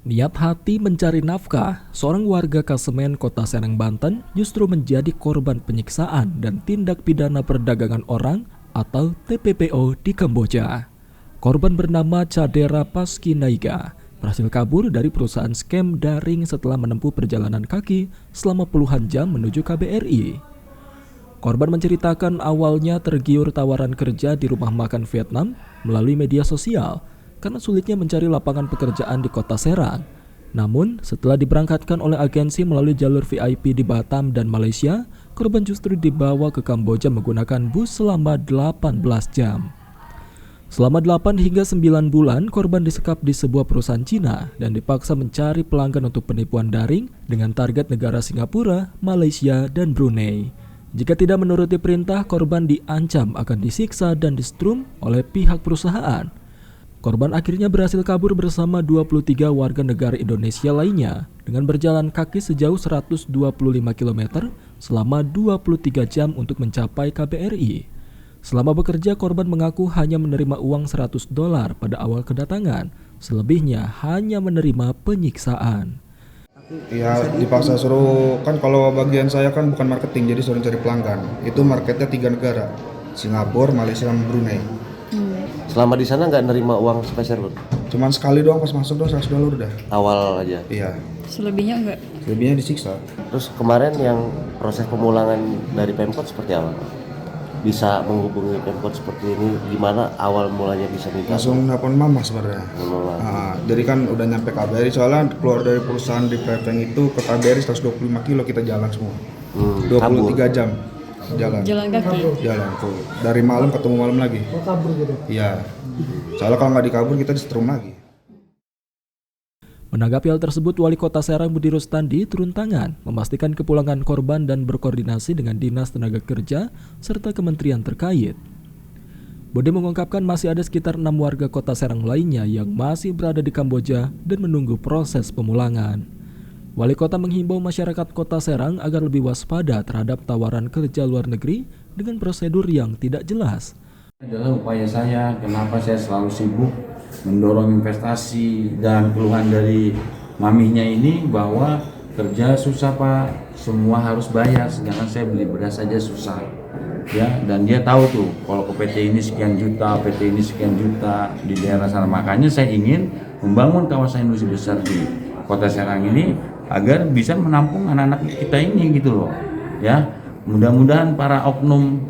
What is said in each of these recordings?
Niat hati mencari nafkah, seorang warga Kasemen, Kota Serang, Banten justru menjadi korban penyiksaan dan tindak pidana perdagangan orang atau TPPO di Kamboja. Korban bernama Chadera Paskinaiga berhasil kabur dari perusahaan scam daring setelah menempuh perjalanan kaki selama puluhan jam menuju KBRI. Korban menceritakan awalnya tergiur tawaran kerja di rumah makan Vietnam melalui media sosial karena sulitnya mencari lapangan pekerjaan di Kota Serang. Namun, setelah diberangkatkan oleh agensi melalui jalur VIP di Batam dan Malaysia, korban justru dibawa ke Kamboja menggunakan bus selama 18 jam. Selama 8 hingga 9 bulan, korban disekap di sebuah perusahaan Cina dan dipaksa mencari pelanggan untuk penipuan daring dengan target negara Singapura, Malaysia, dan Brunei. Jika tidak menuruti perintah, korban diancam akan disiksa dan disetrum oleh pihak perusahaan. Korban akhirnya berhasil kabur bersama 23 warga negara Indonesia lainnya dengan berjalan kaki sejauh 125 km selama 23 jam untuk mencapai KBRI. Selama bekerja, korban mengaku hanya menerima uang $100 pada awal kedatangan, selebihnya hanya menerima penyiksaan. Ya dipaksa suruh, kan kalau bagian saya kan bukan marketing, jadi suruh cari pelanggan. Itu marketnya 3 negara, Singapura, Malaysia, dan Brunei. Selama di sana nggak nerima uang spesial loh? Cuman sekali doang pas masuk doang $100 udah. Awal aja? Iya. Selebihnya enggak? Selebihnya disiksa. Terus kemarin yang proses pemulangan dari Pemkot seperti apa? Bisa menghubungi Pemkot seperti ini, gimana awal mulanya bisa minta? Langsung nelpon mama sebenarnya. Jadi kan udah nyampe KBRI, soalnya keluar dari perusahaan di Peveng itu ke KBRI 125 kilo kita jalan semua. 23 jam. Jalan kaki? Jalan tuh. Dari malam ketemu malam lagi. Kabur gitu? Iya. Soalnya kalau nggak dikabur kita disetrum lagi. Menanggapi hal tersebut, Wali Kota Serang Budi Rustandi turun tangan memastikan kepulangan korban dan berkoordinasi dengan Dinas Tenaga Kerja serta kementerian terkait. Budi mengungkapkan masih ada sekitar 6 warga Kota Serang lainnya yang masih berada di Kamboja dan menunggu proses pemulangan. Wali Kota menghimbau masyarakat Kota Serang agar lebih waspada terhadap tawaran kerja luar negeri dengan prosedur yang tidak jelas. Adalah upaya saya, kenapa saya selalu sibuk mendorong investasi, dan keluhan dari maminya ini bahwa kerja susah Pak, semua harus bayar, sedangkan saya beli beras saja susah. Ya, dan dia tahu tuh kalau ke PT ini sekian juta, PT ini sekian juta di daerah sana. Makanya saya ingin membangun kawasan industri besar di Kota Serang ini agar bisa menampung anak-anak kita ini gitu loh. Ya, mudah-mudahan para oknum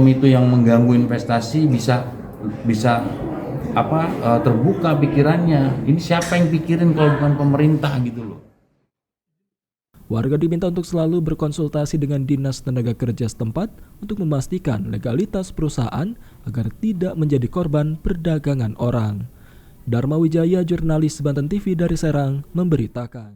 itu yang mengganggu investasi bisa terbuka pikirannya. Ini siapa yang pikirin kalau bukan pemerintah gitu loh. Warga diminta untuk selalu berkonsultasi dengan Dinas Tenaga Kerja setempat untuk memastikan legalitas perusahaan agar tidak menjadi korban perdagangan orang. Dharma Wijaya, jurnalis Banten TV dari Serang, memberitakan.